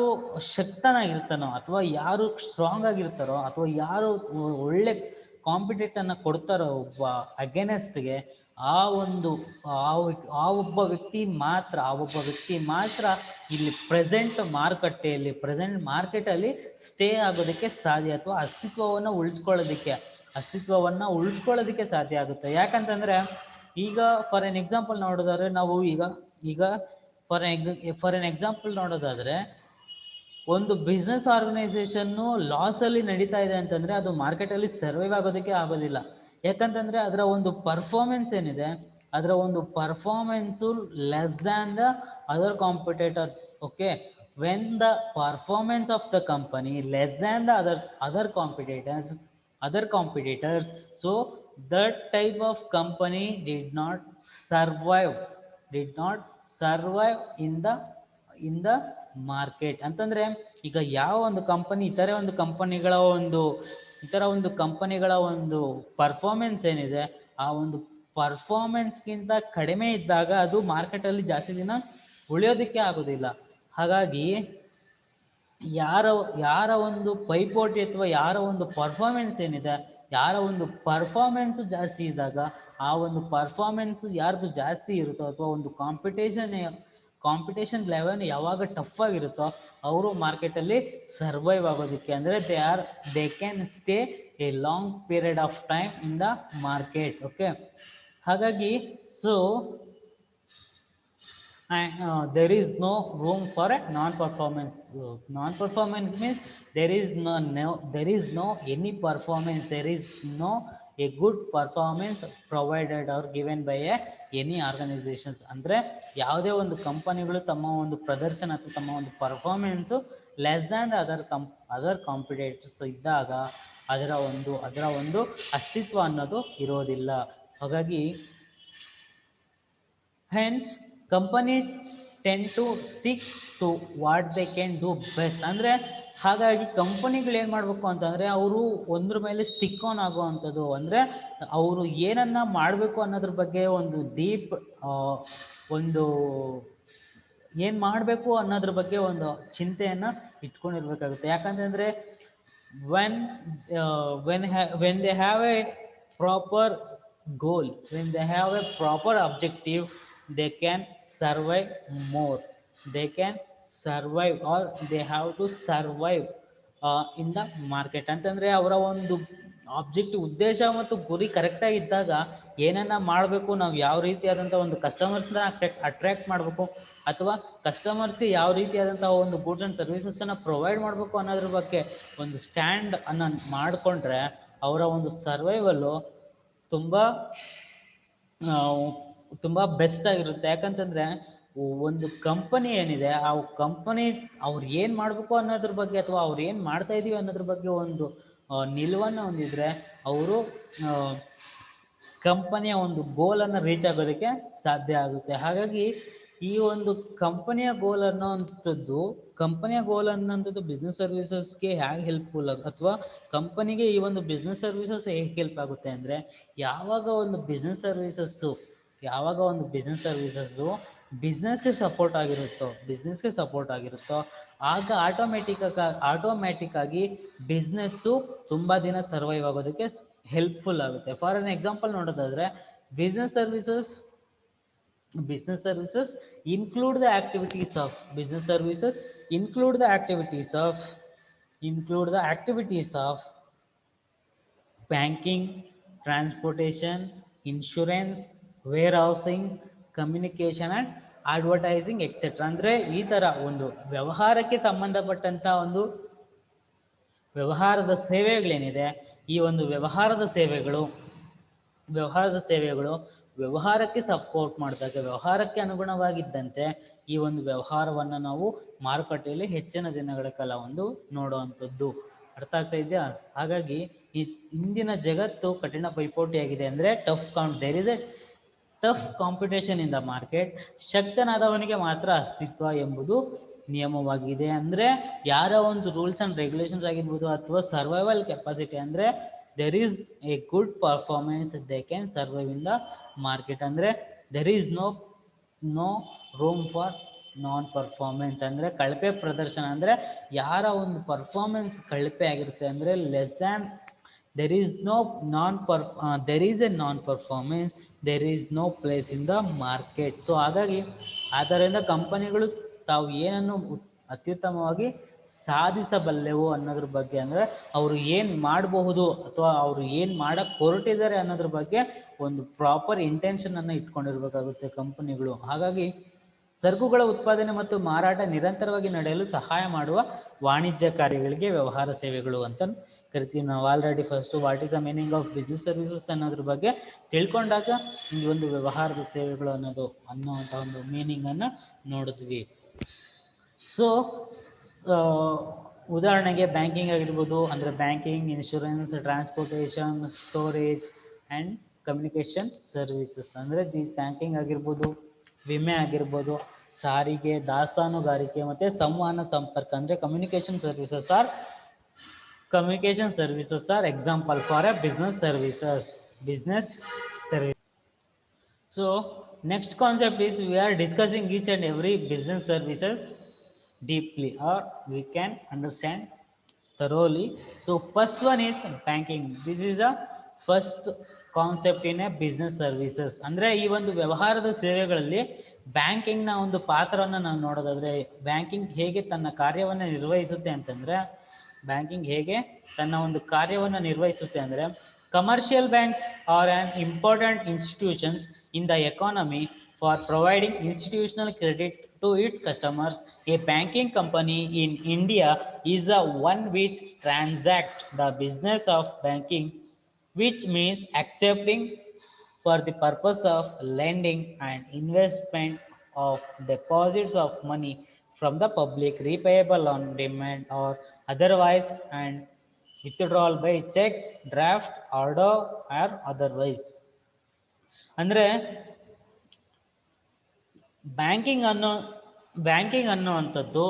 ಶಕ್ತನಾಗಿರ್ತಾನೋ, ಅಥವಾ ಯಾರು ಸ್ಟ್ರಾಂಗ್ ಆಗಿರ್ತಾರೋ, ಅಥವಾ ಯಾರು ಒಳ್ಳೆ ಕಾಂಪಿಟೇಟ್ ಅನ್ನ ಕೊಡ್ತಾರೋ ಒಬ್ಬ ಅಗೇನೆಸ್ಟ್ಗೆ, ಆ ಒಂದು ಆ ಒಬ್ಬ ವ್ಯಕ್ತಿ ಮಾತ್ರ ಇಲ್ಲಿ ಪ್ರೆಸೆಂಟ್ ಮಾರ್ಕೆಟಲ್ಲಿ ಸ್ಟೇ ಆಗೋದಕ್ಕೆ ಸಾಧ್ಯ, ಅಥವಾ ಅಸ್ತಿತ್ವವನ್ನು ಉಳಿಸ್ಕೊಳ್ಳೋದಕ್ಕೆ ಸಾಧ್ಯ ಆಗುತ್ತೆ. ಯಾಕಂತಂದ್ರೆ ಈಗ ಫಾರ್ ಎನ್ ಎಕ್ಸಾಂಪಲ್ ನೋಡೋದಾದ್ರೆ ನಾವು ಈಗ ಫಾರ್ ಎನ್ ಎಕ್ಸಾಂಪಲ್ ನೋಡೋದಾದ್ರೆ ಒಂದು ಬಿಸ್ನೆಸ್ ಆರ್ಗನೈಸೇಷನ್ನು ಲಾಸಲ್ಲಿ ನಡೀತಾ ಇದೆ ಅಂತಂದರೆ ಅದು ಮಾರ್ಕೆಟಲ್ಲಿ ಸರ್ವೈವ್ ಆಗೋದಕ್ಕೆ ಆಗೋದಿಲ್ಲ. ಯಾಕಂತಂದರೆ ಅದರ ಒಂದು ಪರ್ಫಾರ್ಮೆನ್ಸ್ ಏನಿದೆ, ಅದರ ಒಂದು performance less than the other competitors. Okay, when the performance of the company less than the other competitors, so that type of company did not survive in the market. ಅಂತಂದ್ರೆ ಈಗ ಯಾವ ಒಂದು ಕಂಪನಿ ಇತರ ಒಂದು ಕಂಪನಿಗಳ ಒಂದು ಪರ್ಫಾರ್ಮೆನ್ಸ್ ಏನಿದೆ, ಆ ಒಂದು ಪರ್ಫಾರ್ಮೆನ್ಸ್ಗಿಂತ ಕಡಿಮೆ ಇದ್ದಾಗ ಅದು ಮಾರ್ಕೆಟಲ್ಲಿ ಜಾಸ್ತಿ ದಿನ ಉಳಿಯೋದಕ್ಕೆ ಆಗೋದಿಲ್ಲ. ಹಾಗಾಗಿ ಯಾರ ಒಂದು ಪೈಪೋಟಿ ಅಥವಾ ಯಾರ ಒಂದು ಪರ್ಫಾರ್ಮೆನ್ಸ್ ಏನಿದೆ, ಯಾರ ಒಂದು ಪರ್ಫಾರ್ಮೆನ್ಸ್ ಜಾಸ್ತಿ ಇದ್ದಾಗ, ಆ ಒಂದು ಪರ್ಫಾರ್ಮೆನ್ಸ್ ಯಾರ್ದು ಜಾಸ್ತಿ ಇರುತ್ತೋ ಅಥವಾ ಒಂದು ಕಾಂಪಿಟೇಷನ್ ಲೆವೆಲ್ ಯಾವಾಗ ಟಫ್ ಆಗಿರುತ್ತೋ ಅವರು ಮಾರ್ಕೆಟಲ್ಲಿ ಸರ್ವೈವ್ ಆಗೋದಕ್ಕೆ, ಅಂದರೆ they can stay A long period of time in the market. Okay, ಹಾಗಾಗಿ there is no room for a non-performance. Non-performance means there is no any performance, there is no a good performance provided or given by any organizations. ಅಂದರೆ ಯಾವುದೇ ಒಂದು ಕಂಪನಿಗಳು ತಮ್ಮ ಒಂದು ಪ್ರದರ್ಶನ ಅಥವಾ ತಮ್ಮ ಒಂದು performance less than the other competitors ಇದ್ದಾಗ ಅದರ ಒಂದು ಅಸ್ತಿತ್ವ ಅನ್ನೋದು ಇರೋದಿಲ್ಲ. ಹಾಗಾಗಿ hence companies tend to stick to what they can do best. ಅಂದರೆ ಹಾಗಾಗಿ ಕಂಪನಿಗಳು ಏನು ಮಾಡಬೇಕು ಅಂತಂದರೆ ಅವರು ಒಂದ್ರ ಮೇಲೆ ಸ್ಟಿಕ್ ಆನ್ ಆಗುವಂಥದ್ದು, ಅಂದರೆ ಅವರು ಏನನ್ನ ಮಾಡಬೇಕು ಅನ್ನೋದ್ರ ಬಗ್ಗೆ ಒಂದು ಏನು ಮಾಡಬೇಕು ಅನ್ನೋದ್ರ ಬಗ್ಗೆ ಒಂದು ಚಿಂತೆಯನ್ನು ಇಟ್ಕೊಂಡಿರ್ಬೇಕಾಗುತ್ತೆ. ಯಾಕಂತಂದರೆ when they have a proper goal, when they have a proper objective, they can survive more, they can survive or they have to survive in the market. ಅಂತಂದರೆ ಅವರ ಒಂದು ಆಬ್ಜೆಕ್ಟಿವ್ ಉದ್ದೇಶ ಮತ್ತು ಗುರಿ ಕರೆಕ್ಟಾಗಿ ಇದ್ದಾಗ ಏನನ್ನ ಮಾಡಬೇಕು, ನಾವು ಯಾವ ರೀತಿಯಾದಂಥ ಒಂದು ಕಸ್ಟಮರ್ಸ್ನ ಅಟ್ರ್ಯಾಕ್ಟ್ ಮಾಡಬೇಕು ಅಥವಾ ಕಸ್ಟಮರ್ಸ್ಗೆ ಯಾವ ರೀತಿಯಾದಂಥ ಒಂದು ಗೂಡ್ಸ್ ಆ್ಯಂಡ್ ಸರ್ವಿಸಸನ್ನು ಪ್ರೊವೈಡ್ ಮಾಡಬೇಕು ಅನ್ನೋದ್ರ ಬಗ್ಗೆ ಒಂದು ಸ್ಟ್ಯಾಂಡ್ ಅನ್ನು ಮಾಡಿಕೊಂಡ್ರೆ ಅವರ ಒಂದು ಸರ್ವೈವಲ್ಲು ತುಂಬ ಬೆಸ್ಟ್ ಆಗಿರುತ್ತೆ. ಯಾಕಂತಂದರೆ ಒಂದು ಕಂಪನಿ ಏನಿದೆ, ಆ ಕಂಪನಿ ಅವ್ರು ಏನು ಮಾಡಬೇಕು ಅನ್ನೋದ್ರ ಬಗ್ಗೆ ಅಥವಾ ಅವ್ರು ಏನು ಮಾಡ್ತಾ ಇದೀವಿ ಅನ್ನೋದ್ರ ಬಗ್ಗೆ ಒಂದು ನಿಲುವನ್ನು ಹೊಂದಿದ್ರೆ ಅವರು ಕಂಪನಿಯ ಒಂದು ಗೋಲನ್ನು ರೀಚ್ ಆಗೋದಕ್ಕೆ ಸಾಧ್ಯ ಆಗುತ್ತೆ. ಹಾಗಾಗಿ ಈ ಒಂದು ಕಂಪನಿಯ ಗೋಲ್ ಅನ್ನೋಂಥದ್ದು ಬಿಸ್ನೆಸ್ ಸರ್ವಿಸಸ್ಗೆ ಹೇಗೆ ಹೆಲ್ಪ್ಫುಲ್ ಅಥವಾ ಕಂಪನಿಗೆ ಈ ಒಂದು ಬಿಸ್ನೆಸ್ ಸರ್ವಿಸಸ್ ಹೇಗೆ ಹೆಲ್ಪ್ ಆಗುತ್ತೆ ಅಂದರೆ, ಯಾವಾಗ ಒಂದು ಬಿಸ್ನೆಸ್ ಸರ್ವಿಸಸ್ಸು ಬಿಸ್ನೆಸ್ಗೆ ಸಪೋರ್ಟ್ ಆಗಿರುತ್ತೋ ಆಗ ಆಟೋಮ್ಯಾಟಿಕ್ ಆಗಿ ಬಿಸ್ನೆಸ್ಸು ತುಂಬ ದಿನ ಸರ್ವೈವ್ ಆಗೋದಕ್ಕೆ ಹೆಲ್ಪ್ಫುಲ್ ಆಗುತ್ತೆ. ಫಾರ್ ಎನ್ ಎಕ್ಸಾಂಪಲ್ ನೋಡೋದಾದರೆ, business services include the activities of banking, transportation, insurance, warehousing, communication and advertising, etc. ಅಂದರೆ ಈ ಥರ ಒಂದು ವ್ಯವಹಾರಕ್ಕೆ ಸಂಬಂಧಪಟ್ಟಂಥ ಒಂದು ವ್ಯವಹಾರದ ಸೇವೆಗಳೇನಿದೆ, ಈ ಒಂದು ವ್ಯವಹಾರದ ಸೇವೆಗಳು ವ್ಯವಹಾರಕ್ಕೆ ಸಪೋರ್ಟ್ ಮಾಡಿದಾಗ, ವ್ಯವಹಾರಕ್ಕೆ ಅನುಗುಣವಾಗಿದ್ದಂತೆ ಈ ಒಂದು ವ್ಯವಹಾರವನ್ನು ನಾವು ಮಾರುಕಟ್ಟೆಯಲ್ಲಿ ಹೆಚ್ಚಿನ ದಿನಗಳ ಕಾಲ ಒಂದು ನೋಡುವಂಥದ್ದು. ಅರ್ಥ ಆಗ್ತಾ ಇದೆಯಾ? ಹಾಗಾಗಿ ಈ ಇಂದಿನ ಜಗತ್ತು ಕಠಿಣ ಪೈಪೋಟಿಯಾಗಿದೆ. ಅಂದರೆ there is a tough competition in the market. ಶಕ್ತನಾದವನಿಗೆ ಮಾತ್ರ ಅಸ್ತಿತ್ವ ಎಂಬುದು ನಿಯಮವಾಗಿದೆ. ಅಂದರೆ ಯಾರ ಒಂದು ರೂಲ್ಸ್ ಆ್ಯಂಡ್ ರೆಗ್ಯುಲೇಷನ್ಸ್ ಆಗಿರ್ಬೋದು ಅಥವಾ ಸರ್ವೈವಲ್ ಕೆಪಾಸಿಟಿ, ಅಂದರೆ there is a good performance, they can survive in the market. ಅಂದರೆ there is no room for non performance, ಅಂದರೆ ಕಳಪೆ ಪ್ರದರ್ಶನ. ಅಂದರೆ ಯಾರ ಒಂದು ಪರ್ಫಾರ್ಮೆನ್ಸ್ ಕಳಪೆ ಆಗಿರುತ್ತೆ ಅಂದರೆ there is a non-performance there is no place in the market. So ಹಾಗಾಗಿ ಆದ್ದರಿಂದ ಕಂಪನಿಗಳು ತಾವು ಏನನ್ನು ಅತ್ಯುತ್ತಮವಾಗಿ ಸಾಧಿಸಬಲ್ಲೆವು ಅನ್ನೋದ್ರ ಬಗ್ಗೆ, ಅಂದರೆ ಅವರು ಏನು ಮಾಡಬಹುದು ಅಥವಾ ಅವರು ಏನು ಮಾಡಕ್ಕೆ ಹೊರಟಿದ್ದಾರೆ ಅನ್ನೋದ್ರ ಬಗ್ಗೆ ಒಂದು ಪ್ರಾಪರ್ ಇಂಟೆನ್ಷನನ್ನು ಇಟ್ಕೊಂಡಿರ್ಬೇಕಾಗುತ್ತೆ ಕಂಪನಿಗಳು. ಹಾಗಾಗಿ ಸರಕುಗಳ ಉತ್ಪಾದನೆ ಮತ್ತು ಮಾರಾಟ ನಿರಂತರವಾಗಿ ನಡೆಯಲು ಸಹಾಯ ಮಾಡುವ ವಾಣಿಜ್ಯ ಕಾರ್ಯಗಳಿಗೆ ವ್ಯವಹಾರ ಸೇವೆಗಳು ಅಂತ ಕರಿತೀವಿ ನಾವು. Already first what is the meaning of business services ಅನ್ನೋದ್ರ ಬಗ್ಗೆ ತಿಳ್ಕೊಂಡಾಗ ಈ ಒಂದು ವ್ಯವಹಾರದ ಸೇವೆಗಳು ಅನ್ನೋಂಥ ಒಂದು ಮೀನಿಂಗನ್ನು ನೋಡಿದ್ವಿ. ಸೊ ಉದಾಹರಣೆಗೆ ಬ್ಯಾಂಕಿಂಗ್ ಆಗಿರ್ಬೋದು, ಅಂದರೆ banking, insurance, transportation, storage and communication services. ಅಂದರೆ ದೀಸ್ ಬ್ಯಾಂಕಿಂಗ್ ಆಗಿರ್ಬೋದು, ವಿಮೆ ಆಗಿರ್ಬೋದು, ಸಾರಿಗೆ, ದಾಸ್ತಾನುಗಾರಿಕೆ ಮತ್ತು ಸಂವಹನ ಸಂಪರ್ಕ ಅಂದರೆ communication services R example for A business services. So next concept is we are discussing each and every business services deeply, or we can understand thoroughly. So first one is banking. This is a first concept in a business services. ಅಂದರೆ ಈ ಒಂದು ವ್ಯವಹಾರದ ಸೇವೆಗಳಲ್ಲಿ ಬ್ಯಾಂಕಿಂಗ್ನ ಒಂದು ಪಾತ್ರವನ್ನು ನಾವು ನೋಡೋದಾದರೆ, ಬ್ಯಾಂಕಿಂಗ್ ಹೇಗೆ ತನ್ನ ಕಾರ್ಯವನ್ನು ನಿರ್ವಹಿಸುತ್ತೆ ಅಂತಂದರೆ, commercial banks are an important institutions in the economy for providing institutional credit to its customers. A banking company in India is the one which transacts the business of banking, which means accepting for the purpose of lending and investment of deposits of money from the public, repayable on demand or otherwise, and withdrawal by checks, draft, order or otherwise. ಅಂದರೆ ಬ್ಯಾಂಕಿಂಗ್ ಅನ್ನೋವಂಥದ್ದು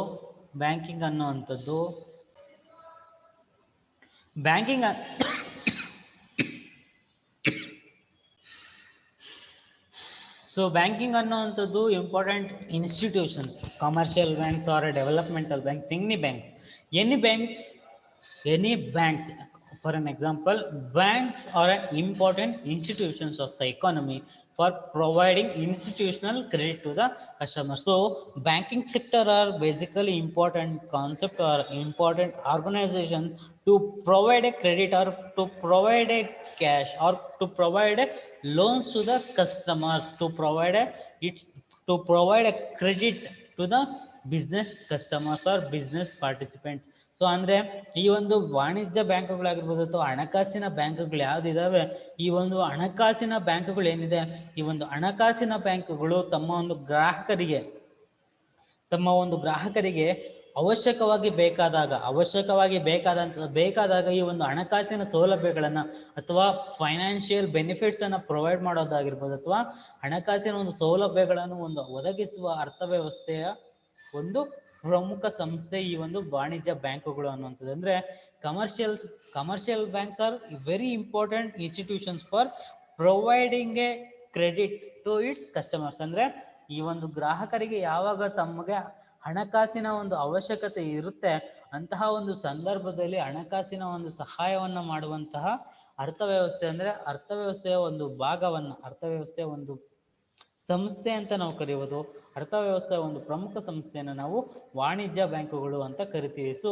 important institutions. Commercial banks or developmental banks, any banks. For an example, banks are important institutions of the economy for providing institutional credit to the customer. So banking sector are basically important concept or important organizations to provide a credit or to provide a cash or to provide a loans to the customers, to provide a credit to the business customers or business participants. So ಅಂದರೆ ಈ ಒಂದು ವಾಣಿಜ್ಯ ಬ್ಯಾಂಕುಗಳಾಗಿರ್ಬೋದು ಅಥವಾ ಹಣಕಾಸಿನ ಬ್ಯಾಂಕುಗಳು ಯಾವುದಿದ್ದಾವೆ, ಈ ಒಂದು ಹಣಕಾಸಿನ ಬ್ಯಾಂಕುಗಳು ಏನಿದೆ, ಈ ಒಂದು ಹಣಕಾಸಿನ ಬ್ಯಾಂಕುಗಳು ತಮ್ಮ ಒಂದು ಗ್ರಾಹಕರಿಗೆ ಅವಶ್ಯಕವಾಗಿ ಬೇಕಾದಾಗ ಈ ಒಂದು ಹಣಕಾಸಿನ ಸೌಲಭ್ಯಗಳನ್ನು ಅಥವಾ ಫೈನಾನ್ಷಿಯಲ್ ಬೆನಿಫಿಟ್ಸನ್ನು ಪ್ರೊವೈಡ್ ಮಾಡೋದಾಗಿರ್ಬೋದು, ಅಥವಾ ಹಣಕಾಸಿನ ಒಂದು ಸೌಲಭ್ಯಗಳನ್ನು ಒದಗಿಸುವ ಅರ್ಥವ್ಯವಸ್ಥೆಯ ಒಂದು ಪ್ರಮುಖ ಸಂಸ್ಥೆ ಈ ಒಂದು ವಾಣಿಜ್ಯ ಬ್ಯಾಂಕುಗಳು ಅನ್ನುವಂಥದ್ದು. ಅಂದರೆ commercial banks are very important institutions for providing a credit to its customers. ಅಂದರೆ ಈ ಒಂದು ಗ್ರಾಹಕರಿಗೆ ಯಾವಾಗ ತಮಗೆ ಹಣಕಾಸಿನ ಒಂದು ಅವಶ್ಯಕತೆ ಇರುತ್ತೆ ಅಂತಹ ಒಂದು ಸಂದರ್ಭದಲ್ಲಿ ಹಣಕಾಸಿನ ಒಂದು ಸಹಾಯವನ್ನು ಮಾಡುವಂತಹ ಅರ್ಥವ್ಯವಸ್ಥೆ, ಅಂದರೆ ಅರ್ಥವ್ಯವಸ್ಥೆಯ ಒಂದು ಭಾಗವನ್ನು, ಅರ್ಥವ್ಯವಸ್ಥೆಯ ಒಂದು ಸಂಸ್ಥೆ ಅಂತ ನಾವು ಕರೆಯುವುದು, ಅರ್ಥವ್ಯವಸ್ಥೆಯ ಒಂದು ಪ್ರಮುಖ ಸಂಸ್ಥೆಯನ್ನು ನಾವು ವಾಣಿಜ್ಯ ಬ್ಯಾಂಕುಗಳು ಅಂತ ಕರಿತೀವಿ. ಸೊ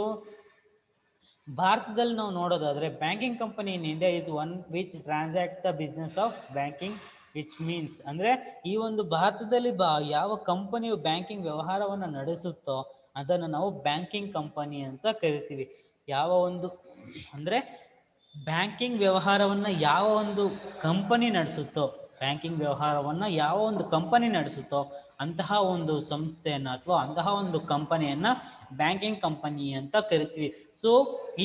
ಭಾರತದಲ್ಲಿ ನಾವು ನೋಡೋದಾದರೆ banking company in India is one which transact the business of banking, which means ಅಂದರೆ ಈ ಒಂದು ಭಾರತದಲ್ಲಿ ಯಾವ ಕಂಪನಿಯು ಬ್ಯಾಂಕಿಂಗ್ ವ್ಯವಹಾರವನ್ನು ನಡೆಸುತ್ತೋ ಅದನ್ನು ನಾವು ಬ್ಯಾಂಕಿಂಗ್ ಕಂಪನಿ ಅಂತ ಕರಿತೀವಿ. ಬ್ಯಾಂಕಿಂಗ್ ವ್ಯವಹಾರವನ್ನು ಯಾವ ಒಂದು ಕಂಪನಿ ನಡೆಸುತ್ತೋ ಅಂತಹ ಒಂದು ಸಂಸ್ಥೆಯನ್ನು ಅಥವಾ ಅಂತಹ ಒಂದು ಕಂಪನಿಯನ್ನು ಬ್ಯಾಂಕಿಂಗ್ ಕಂಪನಿ ಅಂತ ಕರಿತೀವಿ. ಸೊ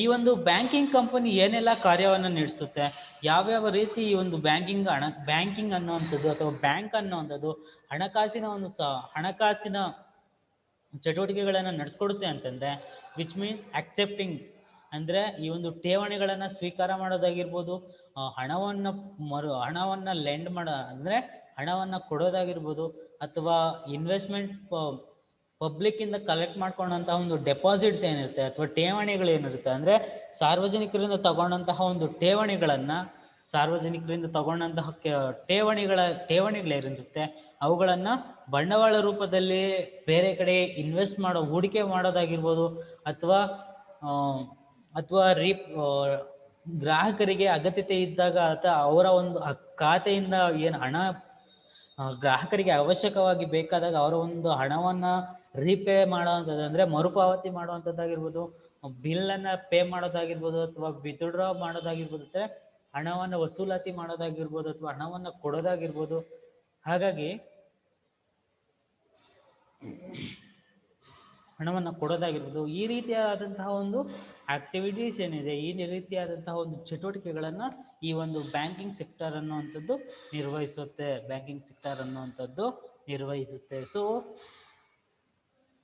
ಈ ಒಂದು ಬ್ಯಾಂಕಿಂಗ್ ಕಂಪನಿ ಏನೆಲ್ಲ ಕಾರ್ಯವನ್ನು ನಡೆಸುತ್ತೆ, ಯಾವ್ಯಾವ ರೀತಿ ಈ ಒಂದು ಬ್ಯಾಂಕಿಂಗ್ ಅನ್ನುವಂಥದ್ದು ಅಥವಾ ಬ್ಯಾಂಕ್ ಅನ್ನುವಂಥದ್ದು ಹಣಕಾಸಿನ ಚಟುವಟಿಕೆಗಳನ್ನು ನಡೆಸ್ಕೊಡುತ್ತೆ ಅಂತಂದರೆ, ವಿಚ್ ಮೀನ್ಸ್ ಅಕ್ಸೆಪ್ಟಿಂಗ್ ಅಂದರೆ ಈ ಒಂದು ಠೇವಣಿಗಳನ್ನು ಸ್ವೀಕಾರ ಮಾಡೋದಾಗಿರ್ಬೋದು, ಹಣವನ್ನು ಲೆಂಡ್ ಅಂದರೆ ಹಣವನ್ನು ಕೊಡೋದಾಗಿರ್ಬೋದು, ಅಥವಾ ಇನ್ವೆಸ್ಟ್ಮೆಂಟ್ ಪಬ್ಲಿಕ್ಕಿಂದ ಕಲೆಕ್ಟ್ ಮಾಡ್ಕೊಂಡಂತಹ ಒಂದು ಡೆಪಾಸಿಟ್ಸ್ ಏನಿರುತ್ತೆ ಅಥವಾ ಠೇವಣಿಗಳು ಏನಿರುತ್ತೆ, ಅಂದರೆ ಸಾರ್ವಜನಿಕರಿಂದ ತಗೊಂಡಂತಹ ಒಂದು ಠೇವಣಿಗಳನ್ನು ಸಾರ್ವಜನಿಕರಿಂದ ತಗೊಂಡಂತಹ ಠೇವಣಿಗಳೇನಿರುತ್ತೆ ಅವುಗಳನ್ನು ಬಂಡವಾಳ ರೂಪದಲ್ಲಿ ಬೇರೆ ಕಡೆ ಇನ್ವೆಸ್ಟ್ ಹೂಡಿಕೆ ಮಾಡೋದಾಗಿರ್ಬೋದು, ಅಥವಾ ಅಥವಾ ಗ್ರಾಹಕರಿಗೆ ಅಗತ್ಯತೆ ಇದ್ದಾಗ ಅಥವಾ ಅವರ ಒಂದು ಖಾತೆಯಿಂದ ಏನು ಹಣ ಗ್ರಾಹಕರಿಗೆ ಅವಶ್ಯಕವಾಗಿ ಬೇಕಾದಾಗ ಅವರ ಒಂದು ಹಣವನ್ನು ರೀಪೇ ಮಾಡುವಂಥದ್ದು ಅಂದರೆ ಮರುಪಾವತಿ ಮಾಡುವಂಥದ್ದಾಗಿರ್ಬೋದು, ಬಿಲ್ಲನ್ನು ಪೇ ಮಾಡೋದಾಗಿರ್ಬೋದು, ಅಥವಾ ವಿತ್ಡ್ರಾ ಮಾಡೋದಾಗಿರ್ಬೋದು, ಅಂದರೆ ಹಣವನ್ನು ವಸೂಲಾತಿ ಮಾಡೋದಾಗಿರ್ಬೋದು, ಅಥವಾ ಹಣವನ್ನು ಕೊಡೋದಾಗಿರ್ಬೋದು. ಹಾಗಾಗಿ ಹಣವನ್ನು ಕೊಡೋದಾಗಿರ್ಬೋದು, ಈ ರೀತಿಯಾದಂತಹ ಒಂದು ಆಕ್ಟಿವಿಟೀಸ್ ಏನಿದೆ, ಈ ರೀತಿಯಾದಂತಹ ಒಂದು ಚಟುವಟಿಕೆಗಳನ್ನು ಈ ಒಂದು ಬ್ಯಾಂಕಿಂಗ್ ಸೆಕ್ಟರ್ ಅನ್ನುವಂಥದ್ದು ನಿರ್ವಹಿಸುತ್ತೆ. ಸೊ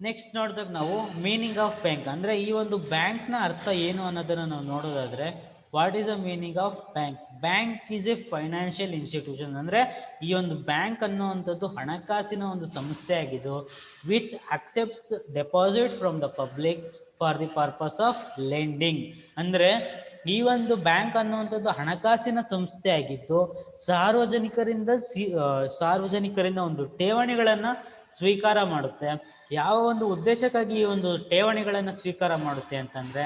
ನೆಕ್ಸ್ಟ್ ನೋಡಿದಾಗ ನಾವು ಮೀನಿಂಗ್ ಆಫ್ ಬ್ಯಾಂಕ್ ಅಂದರೆ ಈ ಒಂದು ಬ್ಯಾಂಕ್ನ ಅರ್ಥ ಏನು ಅನ್ನೋದನ್ನು ನಾವು ನೋಡೋದಾದರೆ, what is the meaning of bank? Bank is A financial institution. ಅಂದರೆ ಈ ಒಂದು ಬ್ಯಾಂಕ್ ಅನ್ನುವಂಥದ್ದು ಹಣಕಾಸಿನ ಒಂದು ಸಂಸ್ಥೆ ಆಗಿದ್ದು, which accepts deposit from the public for the purpose of lending. ಅಂದರೆ ಈ ಒಂದು ಬ್ಯಾಂಕ್ ಅನ್ನುವಂಥದ್ದು ಹಣಕಾಸಿನ ಸಂಸ್ಥೆ ಆಗಿದ್ದು ಸಾರ್ವಜನಿಕರಿಂದ ಒಂದು ಠೇವಣಿಗಳನ್ನು ಸ್ವೀಕಾರ ಮಾಡುತ್ತೆ. ಯಾವ ಒಂದು ಉದ್ದೇಶಕ್ಕಾಗಿ ಈ ಒಂದು ಠೇವಣಿಗಳನ್ನು ಸ್ವೀಕಾರ ಮಾಡುತ್ತೆ ಅಂತಂದರೆ,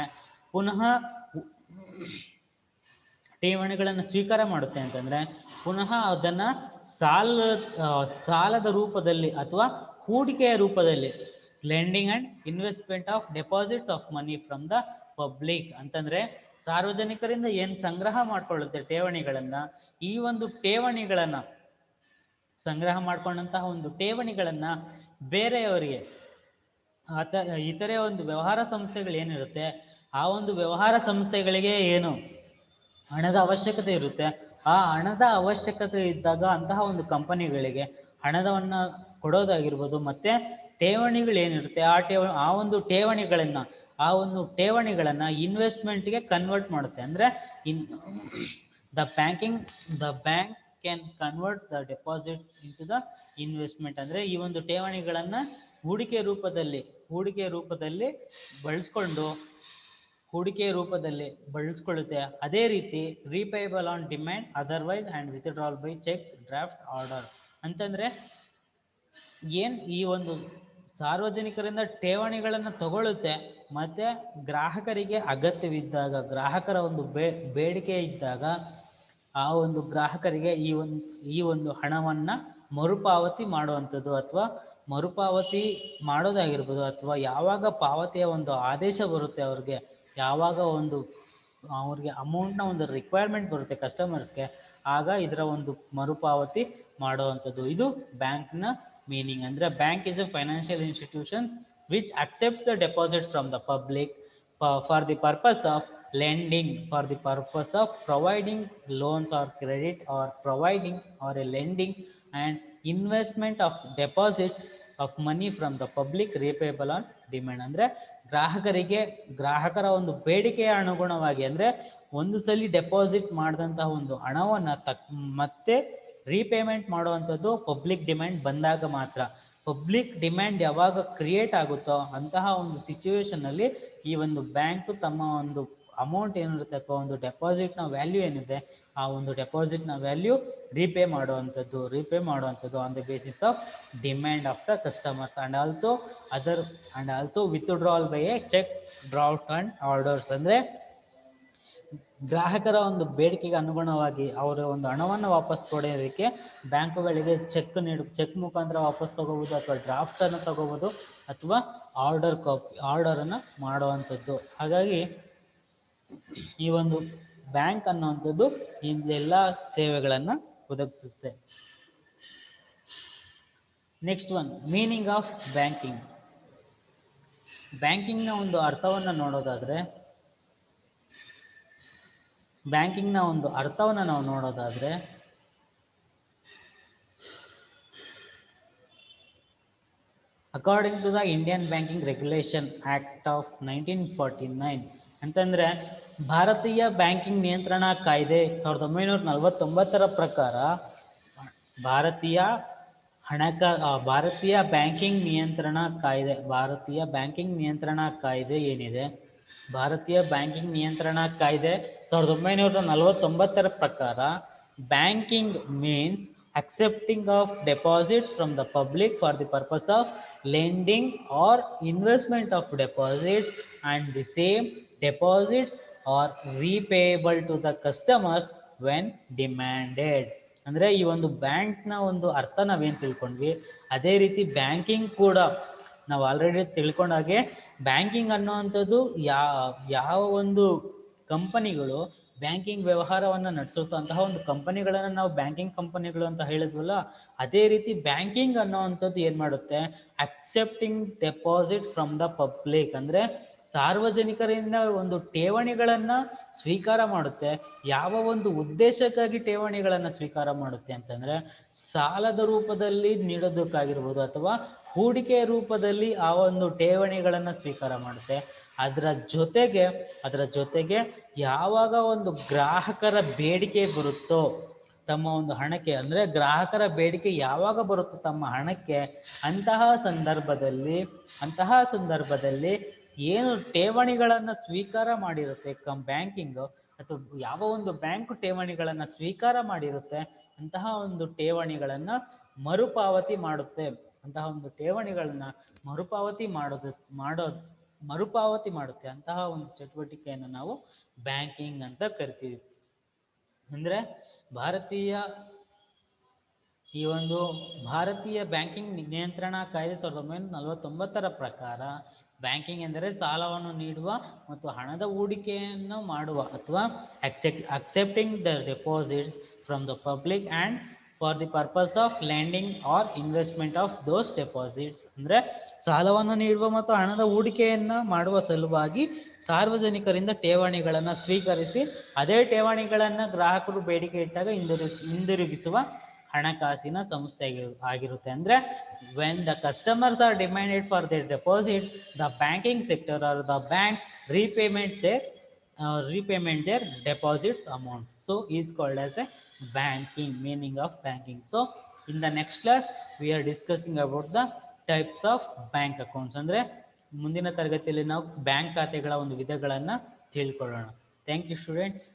ಪುನಃ ಅದನ್ನು ಸಾಲದ ರೂಪದಲ್ಲಿ ಅಥವಾ ಹೂಡಿಕೆಯ ರೂಪದಲ್ಲಿ, lending and investment of deposits of money from the public ಅಂತಂದರೆ ಸಾರ್ವಜನಿಕರಿಂದ ಏನು ಸಂಗ್ರಹ ಮಾಡಿಕೊಳ್ಳುತ್ತೆ ಠೇವಣಿಗಳನ್ನು, ಈ ಒಂದು ಠೇವಣಿಗಳನ್ನು ಸಂಗ್ರಹ ಮಾಡಿಕೊಂಡಂತಹ ಒಂದು ಠೇವಣಿಗಳನ್ನು ಬೇರೆಯವರಿಗೆ ಇತರೆ ಒಂದು ವ್ಯವಹಾರ ಸಂಸ್ಥೆಗಳು ಏನಿರುತ್ತೆ ಆ ಒಂದು ವ್ಯವಹಾರ ಸಂಸ್ಥೆಗಳಿಗೆ ಏನು ಹಣದ ಅವಶ್ಯಕತೆ ಇರುತ್ತೆ, ಆ ಹಣದ ಅವಶ್ಯಕತೆ ಇದ್ದಾಗ ಅಂತಹ ಒಂದು ಕಂಪನಿಗಳಿಗೆ ಹಣವನ್ನು ಕೊಡೋದಾಗಿರ್ಬೋದು, ಮತ್ತು ಠೇವಣಿಗಳೇನಿರುತ್ತೆ ಆ ಒಂದು ಠೇವಣಿಗಳನ್ನು ಇನ್ವೆಸ್ಟ್ಮೆಂಟ್ಗೆ ಕನ್ವರ್ಟ್ ಮಾಡುತ್ತೆ. ಅಂದರೆ the bank can convert the deposits into the investment. ಅಂದರೆ ಈ ಒಂದು ಠೇವಣಿಗಳನ್ನು ಹೂಡಿಕೆ ರೂಪದಲ್ಲಿ ಬಳಸ್ಕೊಳ್ಳುತ್ತೆ. ಅದೇ ರೀತಿ repayable on demand, otherwise and withdrawal by cheques, draft, order ಅಂತಂದರೆ ಈ ಒಂದು ಸಾರ್ವಜನಿಕರಿಂದ ಠೇವಣಿಗಳನ್ನು ತಗೊಳ್ಳುತ್ತೆ, ಮತ್ತು ಗ್ರಾಹಕರಿಗೆ ಅಗತ್ಯವಿದ್ದಾಗ, ಗ್ರಾಹಕರ ಒಂದು ಬೇಡಿಕೆ ಇದ್ದಾಗ ಆ ಒಂದು ಗ್ರಾಹಕರಿಗೆ ಈ ಒಂದು ಹಣವನ್ನು ಮರುಪಾವತಿ ಮಾಡುವಂಥದ್ದು, ಅಥವಾ ಮರುಪಾವತಿ ಮಾಡೋದಾಗಿರ್ಬೋದು, ಅಥವಾ ಯಾವಾಗ ಪಾವತಿಯ ಒಂದು ಆದೇಶ ಬರುತ್ತೆ ಯಾವಾಗ ಅವ್ರಿಗೆ ಅಮೌಂಟ್ನ ಒಂದು ರಿಕ್ವೈರ್ಮೆಂಟ್ ಬರುತ್ತೆ ಕಸ್ಟಮರ್ಸ್ಗೆ, ಆಗ ಇದರ ಒಂದು ಮರುಪಾವತಿ ಮಾಡುವಂಥದ್ದು. ಇದು ಬ್ಯಾಂಕ್ನ ಮೀನಿಂಗ್. ಅಂದರೆ bank is A financial institution which accept the deposit from the public for the purpose of lending, for the purpose of providing loans or credit, or providing or a lending and investment of deposit of money from the public repayable on demand. ಅಂದರೆ ಗ್ರಾಹಕರ ಒಂದು ಬೇಡಿಕೆಯ ಅನುಗುಣವಾಗಿ, ಅಂದರೆ ಒಂದು ಸಲ ಡೆಪಾಸಿಟ್ ಮಾಡಿದಂತಹ ಒಂದು ಹಣವನ್ನು ಮತ್ತೆ ರೀಪೇಮೆಂಟ್ ಮಾಡುವಂಥದ್ದು ಪಬ್ಲಿಕ್ ಡಿಮ್ಯಾಂಡ್ ಬಂದಾಗ ಮಾತ್ರ. ಪಬ್ಲಿಕ್ ಡಿಮ್ಯಾಂಡ್ ಯಾವಾಗ ಕ್ರಿಯೇಟ್ ಆಗುತ್ತೋ ಅಂತಹ ಒಂದು ಸಿಚುವೇಶನಲ್ಲಿ ಈ ಒಂದು ಬ್ಯಾಂಕು ತಮ್ಮ ಒಂದು ಅಮೌಂಟ್ ಏನಿರುತ್ತೆ ಅಥವಾ ಒಂದು ಡೆಪಾಸಿಟ್ನ ವ್ಯಾಲ್ಯೂ ಏನಿದೆ ಆ ಒಂದು ಡೆಪಾಸಿಟ್ನ ವ್ಯಾಲ್ಯೂ ರೀಪೇ ಮಾಡುವಂಥದ್ದು on the basis of demand of the customers, and also withdrawal by a cheque, draft and orders. ಅಂದರೆ ಗ್ರಾಹಕರ ಒಂದು ಬೇಡಿಕೆಗೆ ಅನುಗುಣವಾಗಿ ಅವರ ಒಂದು ಹಣವನ್ನು ವಾಪಸ್ ಕೊಡೋದಕ್ಕೆ ಬ್ಯಾಂಕುಗಳಿಗೆ ಚೆಕ್ ಮುಖಾಂತರ ವಾಪಸ್ ತಗೋಬೋದು, ಅಥವಾ ಡ್ರಾಫ್ಟನ್ನು ತಗೋಬೋದು, ಅಥವಾ ಆರ್ಡರನ್ನು ಮಾಡುವಂಥದ್ದು. ಹಾಗಾಗಿ ಈ ಒಂದು ಬ್ಯಾಂಕ್ ಅನ್ನುವಂಥದ್ದು ಎಲ್ಲ ಸೇವೆಗಳನ್ನು ಒದಗಿಸುತ್ತೆ. Next one, meaning of banking. ಬ್ಯಾಂಕಿಂಗ್ನ ಒಂದು ಅರ್ಥವನ್ನು ನೋಡೋದಾದರೆ according to the Indian banking regulation act of 1949 ಅಂತಂದರೆ ಭಾರತೀಯ ಬ್ಯಾಂಕಿಂಗ್ ನಿಯಂತ್ರಣಾ ಕಾಯ್ದೆ 1949 ಪ್ರಕಾರ ಭಾರತೀಯ ಬ್ಯಾಂಕಿಂಗ್ ನಿಯಂತ್ರಣಾ ಕಾಯ್ದೆ ಏನಿದೆ ಭಾರತೀಯ ಬ್ಯಾಂಕಿಂಗ್ ನಿಯಂತ್ರಣ ಕಾಯ್ದೆ 1949 ಪ್ರಕಾರ banking means accepting of deposits from the public for the purpose of lending or investment of deposits, and the same deposits are repayable to the customers when demanded. ಅಂದರೆ ಈ ಒಂದು ಬ್ಯಾಂಕ್ನ ಒಂದು ಅರ್ಥ ನಾವೇನು ತಿಳ್ಕೊಂಡ್ವಿ, ಅದೇ ರೀತಿ ಬ್ಯಾಂಕಿಂಗ್ ಕೂಡ ನಾವು ಆಲ್ರೆಡಿ ತಿಳ್ಕೊಂಡಾಗೆ ಬ್ಯಾಂಕಿಂಗ್ ಅನ್ನೋವಂಥದ್ದು ಯಾವ ಒಂದು ಕಂಪನಿಗಳು ಬ್ಯಾಂಕಿಂಗ್ ವ್ಯವಹಾರವನ್ನು ನಡೆಸುವಂತಹ ಒಂದು ಕಂಪನಿಗಳನ್ನು ನಾವು ಬ್ಯಾಂಕಿಂಗ್ ಕಂಪನಿಗಳು ಅಂತ ಹೇಳಿದ್ವಲ್ಲ, ಅದೇ ರೀತಿ ಬ್ಯಾಂಕಿಂಗ್ ಅನ್ನೋವಂಥದ್ದು ಏನು ಮಾಡುತ್ತೆ, accepting deposit from the public, ಅಂದರೆ ಸಾರ್ವಜನಿಕರಿಂದ ಒಂದು ಠೇವಣಿಗಳನ್ನು ಸ್ವೀಕಾರ ಮಾಡುತ್ತೆ. ಯಾವ ಒಂದು ಉದ್ದೇಶಕ್ಕಾಗಿ ಠೇವಣಿಗಳನ್ನು ಸ್ವೀಕಾರ ಮಾಡುತ್ತೆ ಅಂತಂದರೆ, ಸಾಲದ ರೂಪದಲ್ಲಿ ನೀಡೋದಕ್ಕಾಗಿರ್ಬೋದು ಅಥವಾ ಹೂಡಿಕೆ ರೂಪದಲ್ಲಿ ಆ ಒಂದು ಠೇವಣಿಗಳನ್ನು ಸ್ವೀಕಾರ ಮಾಡುತ್ತೆ. ಅದರ ಜೊತೆಗೆ ಯಾವಾಗ ಒಂದು ಗ್ರಾಹಕರ ಬೇಡಿಕೆ ಬರುತ್ತೋ ತಮ್ಮ ಒಂದು ಹಣಕ್ಕೆ, ಅಂದರೆ ಗ್ರಾಹಕರ ಬೇಡಿಕೆ ಯಾವಾಗ ಬರುತ್ತೋ ತಮ್ಮ ಹಣಕ್ಕೆ, ಅಂತಹ ಸಂದರ್ಭದಲ್ಲಿ ಏನು ಠೇವಣಿಗಳನ್ನು ಸ್ವೀಕಾರ ಮಾಡಿರುತ್ತೆ ಬ್ಯಾಂಕಿಂಗು ಅಥವಾ ಯಾವ ಒಂದು ಬ್ಯಾಂಕು ಠೇವಣಿಗಳನ್ನು ಸ್ವೀಕಾರ ಮಾಡಿರುತ್ತೆ ಅಂತಹ ಒಂದು ಠೇವಣಿಗಳನ್ನು ಮರುಪಾವತಿ ಮಾಡುತ್ತೆ. ಅಂತಹ ಒಂದು ಠೇವಣಿಗಳನ್ನ ಮರುಪಾವತಿ ಮಾಡುತ್ತೆ. ಅಂತಹ ಒಂದು ಚಟುವಟಿಕೆಯನ್ನು ನಾವು ಬ್ಯಾಂಕಿಂಗ್ ಅಂತ ಕರಿತೀವಿ. ಅಂದರೆ ಭಾರತೀಯ ಬ್ಯಾಂಕಿಂಗ್ ನಿಯಂತ್ರಣ ಕಾಯ್ದೆ 1949 ಪ್ರಕಾರ ಬ್ಯಾಂಕಿಂಗ್ ಎಂದರೆ ಸಾಲವನ್ನು ನೀಡುವ ಮತ್ತು ಹಣದ ಹೂಡಿಕೆಯನ್ನು ಮಾಡುವ ಅಥವಾ accepting the deposits from the public and for the purpose of lending or investment of those deposits. ಅಂದರೆ ಸಾಲವನ್ನು ನೀಡುವ ಮತ್ತು ಹಣದ ಹೂಡಿಕೆಯನ್ನು ಮಾಡುವ ಸಲುವಾಗಿ ಸಾರ್ವಜನಿಕರಿಂದ ಠೇವಣಿಗಳನ್ನು ಸ್ವೀಕರಿಸಿ ಅದೇ ಠೇವಣಿಗಳನ್ನು ಗ್ರಾಹಕರು ಬೇಡಿಕೆ ಇಟ್ಟಾಗ ಹಿಂದಿರುಗಿಸುವ ಹಣಕಾಸಿನ ಸಂಸ್ಥೆ ಆಗಿರುತ್ತೆ. ಅಂದರೆ when the customers are demanded for their deposits, the banking sector or the bank repayment their deposits amount. So is called as a banking, meaning of banking. So in the next class we are discussing about the types of bank accounts. ಅಂದರೆ ಮುಂದಿನ ತರಗತಿಯಲ್ಲಿ ನಾವು ಬ್ಯಾಂಕ್ ಖಾತೆಗಳ ಒಂದು ವಿಧಗಳನ್ನು ತಿಳ್ಕೊಳ್ಳೋಣ. Thank you students.